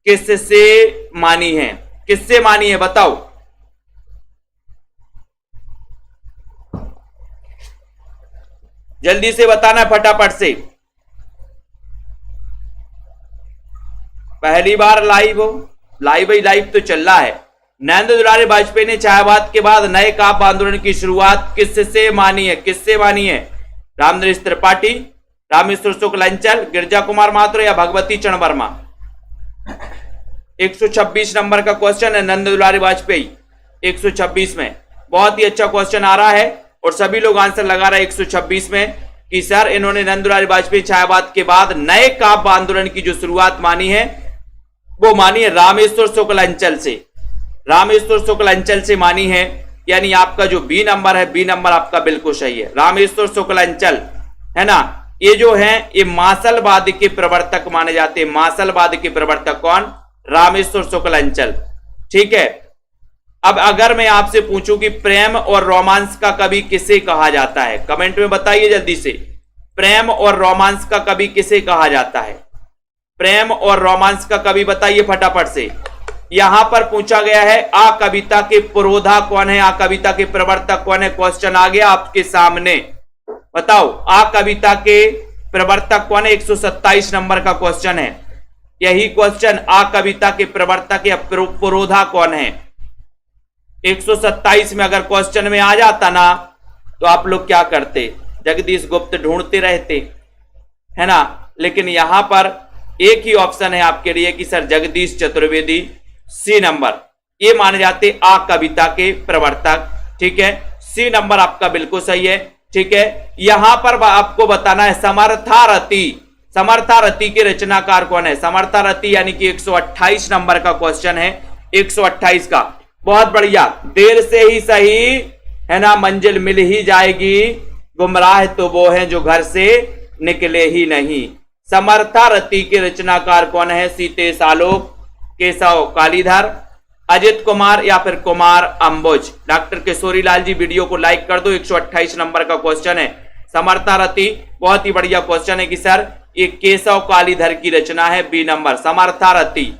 किससे मानी है? किससे मानी है बताओ। जल्दी से बताना फटाफट से। पहली बार लाइव हो, लाइव ही लाइव तो चल रहा है। नंद दुलारी वाजपेयी ने छायावाद के बाद नए काव्य आंदोलन की शुरुआत किससे मानी है? किससे मानी है? रामनरेश त्रिपाठी, रामेश्वर शुक्ल अंचल, गिरजा कुमार महतो या भगवती चरण वर्मा? 126 नंबर का क्वेश्चन है, नंद दुलारी वाजपेयी 126 में। बहुत ही अच्छा क्वेश्चन आ रहा है और सभी लोग आंसर लगा रहे हैं 126 में कि सर इन्होंने नंद दुलारी वाजपेयी छायावाद के बाद नए काव्य आंदोलन की जो शुरुआत मानी है वो मानी है रामेश्वर शुक्ल अंचल से। रामेश्वर शुक्ल अंचल से मानी है, यानी आपका जो बी नंबर है, बी नंबर आपका बिल्कुल सही है। रामेश्वर शुक्ल अंचल है ना, ये जो है ये मासलवाद के प्रवर्तक माने जाते हैं। मासलवाद के प्रवर्तक कौन? रामेश्वर शुक्ल अंचल, ठीक है। अब अगर मैं आपसे पूछूं कि प्रेम और रोमांस का कवि किसे कहा जाता है, कमेंट में बताइए जल्दी से। प्रेम और रोमांस का कवि किसे कहा जाता है? प्रेम और रोमांस का कवि बताइए फटाफट से। यहां पर पूछा गया है आ कविता के पुरोधा कौन है, आ कविता के प्रवर्तक कौन है? क्वेश्चन आ गया आपके सामने, बताओ आ कविता के प्रवर्तक कौन है? 127 नंबर का क्वेश्चन है। यही क्वेश्चन आ कविता के प्रवर्तक या पुरोधा कौन है? 127 में अगर क्वेश्चन में आ जाता ना तो आप लोग क्या करते? जगदीश गुप्त ढूंढते रहते, है ना। लेकिन यहां पर एक ही ऑप्शन है आपके लिए कि sir Jagdish Chaturvedi, C number, ये माने जाते आ कविता के प्रवर्तक, ठीक है। सी नंबर आपका बिल्कुल सही है, ठीक है। यहां पर आपको बताना है समर्थारती, समर्थारती के रचनाकार कौन है? समर्थारती यानी कि 128 नंबर का क्वेश्चन है, 128 का। बहुत बढ़िया, देर से ही सही है ना मंजिल मिल ही जाएगी, गुमराह तो वो हैं जो घर से निकले ही नहीं। समर्थारती के रचनाकार कौन है? सीतेश आलोक, केशव कालीधर, अजित कुमार या फिर कुमार अंबुज? डॉक्टर किशोरी लाल जी वीडियो को लाइक कर दो। 128 नंबर का क्वेश्चन है समर्थारती। बहुत ही बढ़िया क्वेश्चन है कि सर ये केशव कालीधर की रचना है, बी नंबर समर्थारती,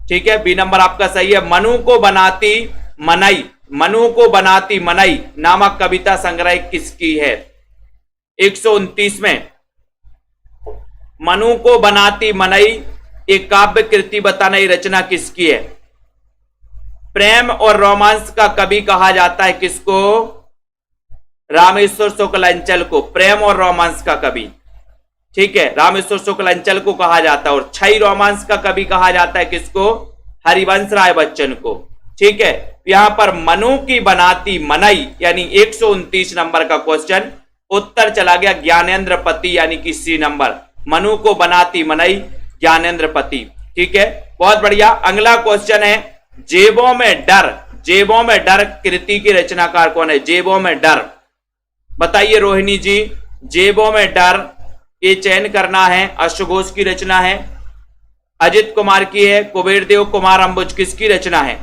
ठीक है, बी नंबर आपका सही है। मनु को बनाती मनई, मनु को बनाती मनई नामक कविता संग्रह किसकी है? 129 में मनु को बनाती मनई एक काव्य कृति बताना, ये रचना किसकी है? प्रेम और रोमांस का कवि कहा जाता है किसको? रामेश्वर शुक्ल अंचल को, प्रेम और रोमांस का कवि, ठीक है, रामेश्वर शुक्ल अंचल को कहा जाता है। और छई रोमांस का कवि कहा जाता है किसको? हरिवंश राय बच्चन को, ठीक है। यहां पर मनु की बनाती मनई यानी 129 नंबर का क्वेश्चन, उत्तर चला गया ज्ञानेंद्र पति यानी कि सी नंबर, मनु को बनाती मनई ज्ञानेंद्र पति, ठीक है, बहुत बढ़िया। अगला क्वेश्चन है जेबों में डर, जेबों में डर कृति की रचनाकार कौन है? जेबों में डर, बताइए रोहिणी जी। जेबों में डर ये चयन करना है, अश्वघोष की रचना है, अजित कुमार की है, कुबेरदेव कुमार अंबुज किसकी रचना है?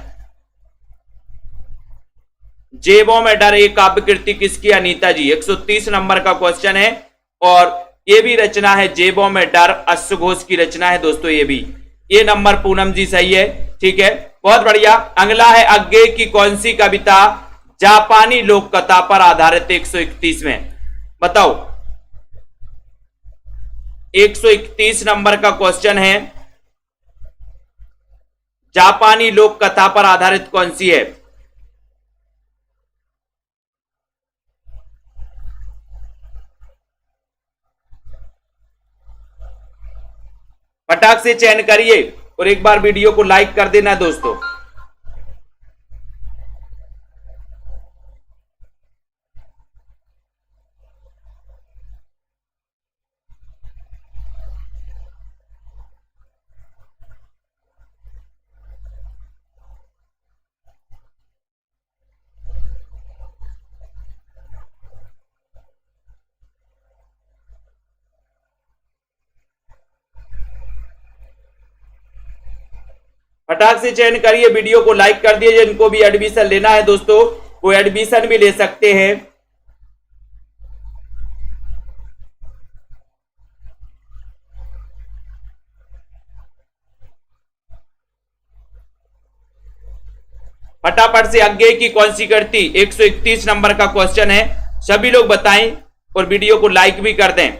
जेबों में डर एक काव्य कृति किसकी? अनीता जी। 130 नंबर का क्वेश्चन है और ये भी रचना है जेबों में डर, अश्वघोष की रचना है दोस्तों ये भी। ये नंबर पूनम जी सही है, ठीक है, बहुत बढ़िया। अगला है अज्ञे की कौन सी कविता जापानी लोक कथा पर आधारित? 131 में बताओ, 131 नंबर का क्वेश्चन है, जापानी लोक कथा पर आधारित कौन सी है? फटाक से चयन करिए और एक बार वीडियो को लाइक कर देना दोस्तों। फटाक से चयन करिए, वीडियो को लाइक कर दिए। जिनको भी एडमिशन लेना है दोस्तों वो एडमिशन भी ले सकते हैं। फटाफट से अज्ञे की कौन सी कृति? 131 नंबर का क्वेश्चन है, सभी लोग बताएं और वीडियो को लाइक भी कर दें।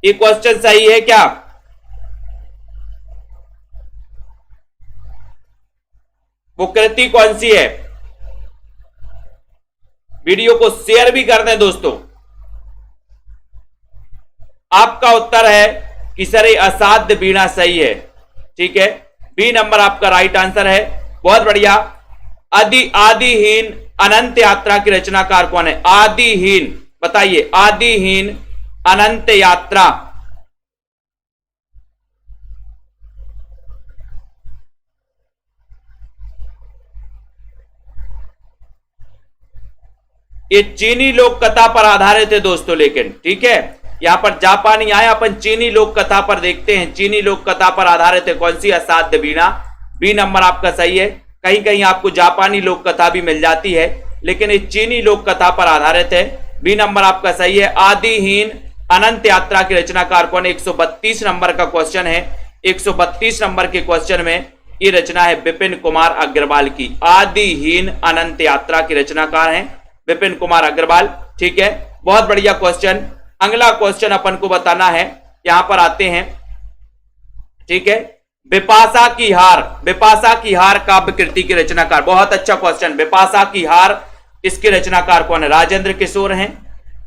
ये क्वेश्चन सही है क्या? वो कृति कौन सी है? वीडियो को शेयर भी कर दें दोस्तों। आपका उत्तर है कि सर असाध्य वीणा सही है, ठीक है, बी नंबर आपका राइट आंसर है, बहुत बढ़िया। आदिहीन अनंत यात्रा की रचनाकार कौन है? आदिहीन, बताइए, आदिहीन अनंत यात्रा, ये चीनी लोक कथा पर आधारित है दोस्तों, लेकिन ठीक है, यहां पर जापानी आया, अपन चीनी लोक कथा पर देखते हैं। चीनी लोक कथा पर आधारित है कौन सी? असाध्य वीणा, बी नंबर आपका सही है। कहीं कहीं आपको जापानी लोक कथा भी मिल जाती है, लेकिन ये चीनी लोक कथा पर आधारित है, बी नंबर आपका सही है। आदिहीन अनंत यात्रा की रचनाकार कौन है? 132 नंबर का क्वेश्चन है। 132 नंबर के क्वेश्चन में ये रचना है विपिन कुमार अग्रवाल की। आदिहीन अनंत यात्रा की रचनाकार हैं विपिन कुमार अग्रवाल, ठीक है, बहुत बढ़िया क्वेश्चन। अगला क्वेश्चन अपन को बताना है, यहां पर आते हैं, ठीक है, बिपाशा की हार, बिपाशा की हार काव्य कृति की रचनाकार, बहुत अच्छा क्वेश्चन। बिपाशा की हार इसके रचनाकार कौन है? राजेंद्र किशोर हैं,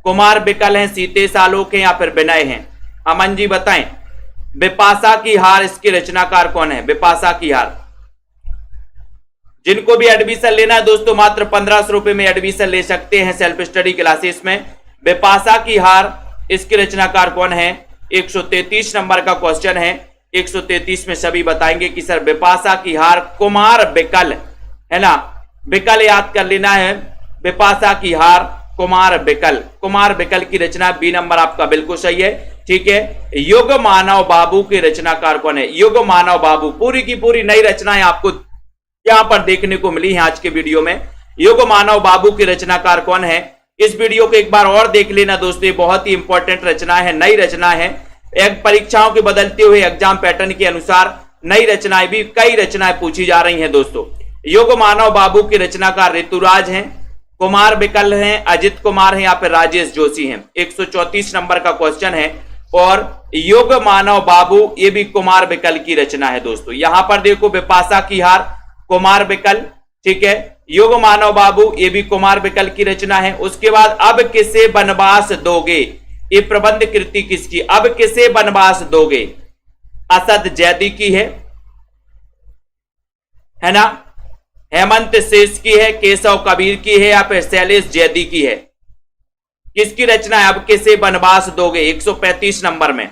कुमार बिकल हैं, सीतेश आलोक हैं या फिर विनय हैं? अमन जी बताएं, बिपाशा की हार इसकी रचनाकार कौन है? बिपाशा की हार। जिनको भी एडमिशन लेना है दोस्तों मात्र 1500 रुपए में एडमिशन ले सकते हैं सेल्फ स्टडी क्लासेस में। बिपाशा की हार इसके रचनाकार कौन है? 133 नंबर का क्वेश्चन है। 133 में सभी बताएंगे कि सर बिपाशा की हार कुमार बिकल, है ना, बिकल याद कर लेना है। बिपाशा की हार कुमार बिकल, कुमार बिकल की रचना, बी नंबर आपका बिल्कुल सही है, ठीक है। युग मानव बाबू के रचनाकार कौन है? युग मानव बाबू, पूरी की पूरी नई रचनाएं आपको यहां पर देखने को मिली है आज के वीडियो में। युग मानव बाबू की रचनाकार कौन है? इस वीडियो को एक बार और देख लेना दोस्तों, ये बहुत ही इंपॉर्टेंट रचना है, नई रचना है। एक परीक्षाओं के बदलते हुए एग्जाम पैटर्न के अनुसार नई रचनाएं भी, कई रचनाएं पूछी जा रही हैं दोस्तों। युग मानव बाबू की रचनाकार ऋतुराज हैं, कुमार विकल हैं, अजित कुमार हैं या फिर राजेश जोशी हैं। 134 नंबर का क्वेश्चन है और युग मानव बाबू ये भी कुमार विकल की रचना है दोस्तों। यहां पर देखो विपाशा की हार, कुमार विकल, ठीक है, युग मानव बाबू ये भी कुमार विकल की रचना है। उसके बाद अब किसे बनवास दोगे, ये प्रबंध कृति किसकी, अब किसे बनवास दोगे, असद जैदी की है ना, हेमंत शेष की है, केशव कबीर की है या फिर शैलेश जैदी की है। किसकी रचना है अब किसे बनवास दोगे, 135 नंबर में।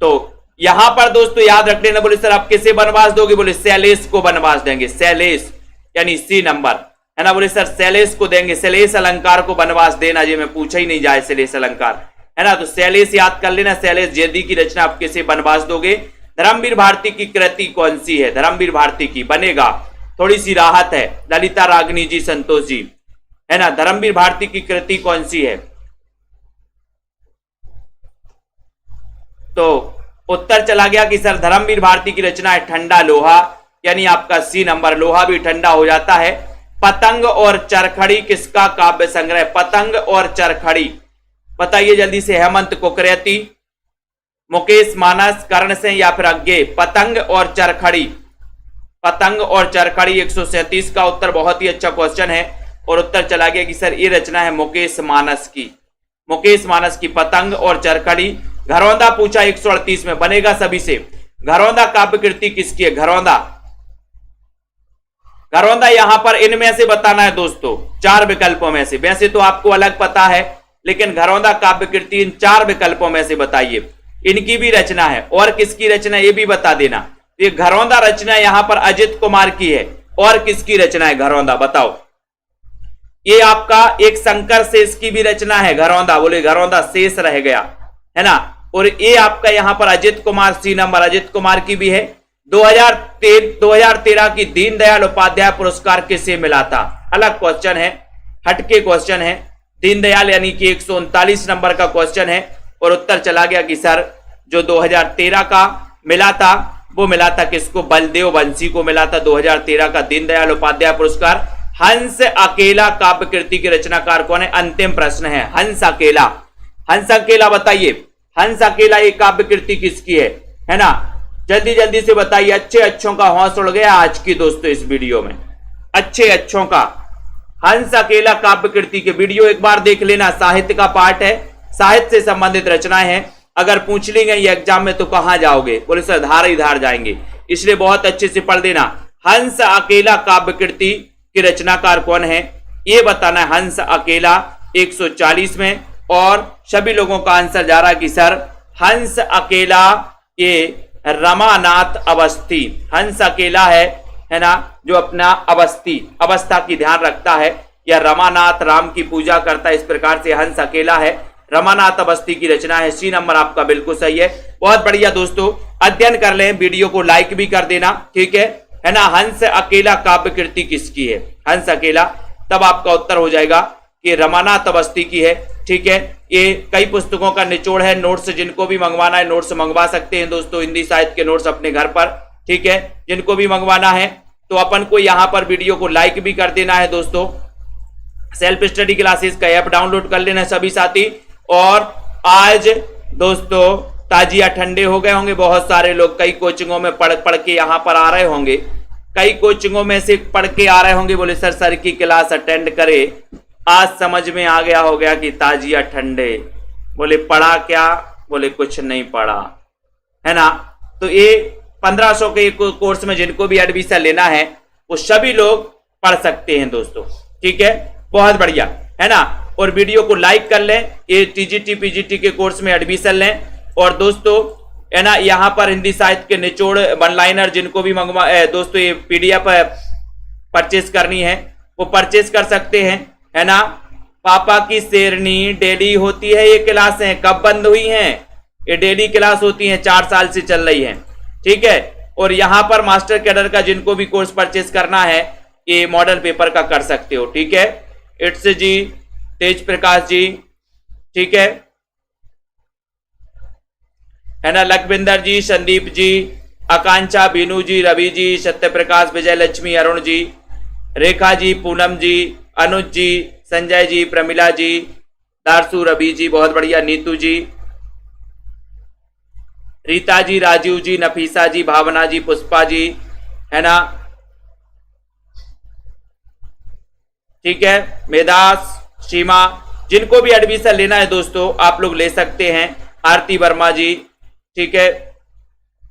तो यहां पर दोस्तों याद रख लेना, बोले सर आप किसे बनवास दोगे, बोले शैलेश को बनवास देंगे, शैलेश यानी सी नंबर, है ना। बोले सर शैलेश को देंगे, शैलेश अलंकार को बनवास देना, जी मैं पूछा ही नहीं जाए शैलेश अलंकार, है ना। तो शैलेश याद कर लेना, शैलेश जैदी की रचना आप किसे बनवास दोगे। धर्मवीर भारती की कृति कौन सी है, धर्मवीर भारती की बनेगा, थोड़ी सी राहत है, ललिता रागनी जी, संतोष जी, है ना। धर्मवीर भारती की कृति कौन सी है, तो उत्तर चला गया कि सर धर्मवीर भारती की रचना है ठंडा लोहा, यानी आपका सी नंबर, लोहा भी ठंडा हो जाता है। पतंग और चरखड़ी किसका काव्य संग्रह, पतंग और चरखड़ी बताइए जल्दी से, हेमंत कुकरेती, मुकेश मानस, कर्ण सिंह या फिर अज्ञे। पतंग और चरखड़ी, पतंग और चरखड़ी 137 का उत्तर, बहुत ही अच्छा क्वेश्चन है और उत्तर चला गया कि सर ये रचना है मुकेश मानस की, मुकेश मानस की पतंग और चरखड़ी। घरौंदा पूछा 138 में, बनेगा सभी से। घरौंदा काव्य कृति किसकी है, घरौंदा, घरौंदा यहां पर इनमें से बताना है दोस्तों, 4 विकल्पों में से। वैसे तो आपको अलग पता है, लेकिन घरौंदा काव्य कृति इन 4 विकल्पों में से बताइए, इनकी भी रचना है और किसकी रचना ये भी बता देना। ये घरौंदा रचना यहां पर अजित कुमार की है और किसकी रचना है घरौंदा, बताओ। ये आपका एक शंकर शेष की भी रचना है घरौंदा, बोले घरौंदा शेष रह गया, है ना। और ये आपका यहां पर अजित कुमार, सी नंबर अजित कुमार की भी है। 2013 की दीनदयाल उपाध्याय पुरस्कार किसे मिला था, अलग क्वेश्चन है, हटके क्वेश्चन है। दीनदयाल यानी कि 139 नंबर का क्वेश्चन है और उत्तर चला गया कि सर जो 2013 का मिला था वो मिला था किसको, बलदेव बंसी को मिला था 2013 का दीनदयाल उपाध्याय पुरस्कार। हंस अकेला काव्य कृति के रचनाकार कौन है, अंतिम प्रश्न है, हंस अकेला, हंस अकेला बताइए, हंस अकेला ये काव्य कृति किसकी है ना, जल्दी जल्दी से बताइए। अच्छे अच्छों का हौसला उड़ गया आज की दोस्तों इस वीडियो में, अच्छे अच्छों का। हंस अकेला काव्य कृति के वीडियो एक बार देख लेना, साहित्य का पार्ट है, साहित्य से संबंधित रचनाएं हैं। अगर पूछ ली गई एग्जाम में तो कहां जाओगे, बोले सर धार ही धार जाएंगे, इसलिए बहुत अच्छे से पढ़ देना। हंस अकेला काव्य कृति के रचनाकार कौन है ये बताना है, हंस अकेला 140 में। और सभी लोगों का आंसर जा रहा है कि सर हंस अकेला ये रमानाथ अवस्थी, हंस अकेला है ना, जो अपना अवस्था की ध्यान रखता है, या रमानाथ राम की पूजा करता है, इस प्रकार से हंस अकेला है, रमानाथ अवस्थी की रचना है। सी नंबर आपका बिल्कुल सही है, बहुत बढ़िया दोस्तों, अध्ययन कर लें, वीडियो को लाइक भी कर देना, ठीक है ना। हंस अकेला काव्य कृति किसकी है, हंस अकेला, तब आपका उत्तर हो जाएगा कि रमानाथ अवस्थी की है, ठीक है। ये कई पुस्तकों का निचोड़ है, नोट्स जिनको भी मंगवाना है नोट्स मंगवा सकते हैं दोस्तों, हिंदी साहित्य के नोट्स अपने घर पर, ठीक है। जिनको भी मंगवाना है तो अपन को यहाँ पर वीडियो को लाइक भी कर देना है दोस्तों। सेल्फ स्टडी क्लासेस का ऐप डाउनलोड कर लेना सभी साथी। और आज दोस्तों ताजिया ठंडे हो गए होंगे, बहुत सारे लोग कई कोचिंगों में पढ़ के यहाँ पर आ रहे होंगे, कई कोचिंगों में से पढ़ के आ रहे होंगे, बोले सर की क्लास अटेंड करे, आज समझ में आ गया हो गया कि ताजिया ठंडे, बोले पढ़ा क्या, बोले कुछ नहीं पढ़ा, है ना। तो ये 1500 के कोर्स में जिनको भी एडमिशन लेना है वो सभी लोग पढ़ सकते हैं दोस्तों, ठीक है, बहुत बढ़िया, है ना। और वीडियो को लाइक कर लें, ये टीजीटी पीजीटी के कोर्स में एडमिशन लें। और दोस्तों है ना, यहाँ पर हिंदी साहित्य के निचोड़ वन लाइनर जिनको भी मंगवा दोस्तों ये पीडीएफ परचेस करनी है वो परचेस कर सकते हैं, है ना। पापा की शेरनी डेली होती है, ये क्लासें कब बंद हुई हैं, ये डेली क्लास होती हैं, 4 साल से चल रही हैं, ठीक है। और यहाँ पर मास्टर कैडर का जिनको भी कोर्स परचेस करना है ये मॉडल पेपर का कर सकते हो, ठीक है। इट्स जी, तेज प्रकाश जी, ठीक है। है ना, लखविंदर जी, संदीप जी, आकांक्षा, बीनू जी, रवि जी, सत्यप्रकाश, विजय लक्ष्मी, अरुण जी, रेखा जी, पूनम जी, अनुज जी, संजय जी, प्रमिला जी, दारसू, रवि जी, बहुत बढ़िया, नीतू जी, रीता जी, राजीव जी, नफीसा जी, भावना जी, पुष्पा जी, है ना, ठीक है, मेदास, सीमा, जिनको भी एडमिशन लेना है दोस्तों आप लोग ले सकते हैं। आरती वर्मा जी, ठीक है,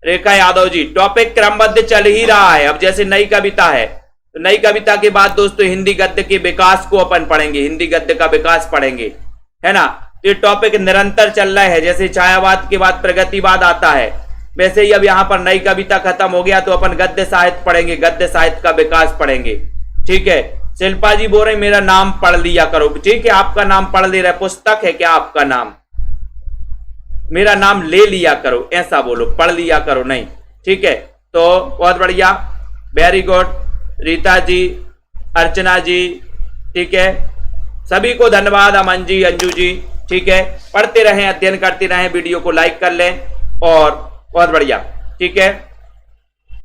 रेखा यादव जी। टॉपिक क्रमबद्ध चल ही रहा है। अब जैसे नई कविता है तो नई कविता के बाद दोस्तों हिंदी गद्य के विकास को अपन पढ़ेंगे, हिंदी गद्य का विकास पढ़ेंगे, है ना। तो ये टॉपिक निरंतर चल रहा है। जैसे छायावाद के बाद प्रगतिवाद आता है, वैसे ही अब यहाँ पर नई कविता खत्म हो गया तो अपन गद्य साहित्य पढ़ेंगे, गद्य साहित्य का विकास पढ़ेंगे, ठीक है। शिल्पा जी बोल रहे मेरा नाम पढ़ लिया करो, ठीक है, आपका नाम पढ़ ले रहा है, पुस्तक है क्या आपका नाम, मेरा नाम ले लिया करो, ऐसा बोलो, पढ़ लिया करो नहीं, ठीक है। तो बहुत बढ़िया, वेरी गुड, रीता जी, अर्चना जी, ठीक है, सभी को धन्यवाद, अमन जी, अंजू जी, ठीक है। पढ़ते रहें, अध्ययन करते रहें, वीडियो को लाइक कर लें और बहुत बढ़िया, ठीक है।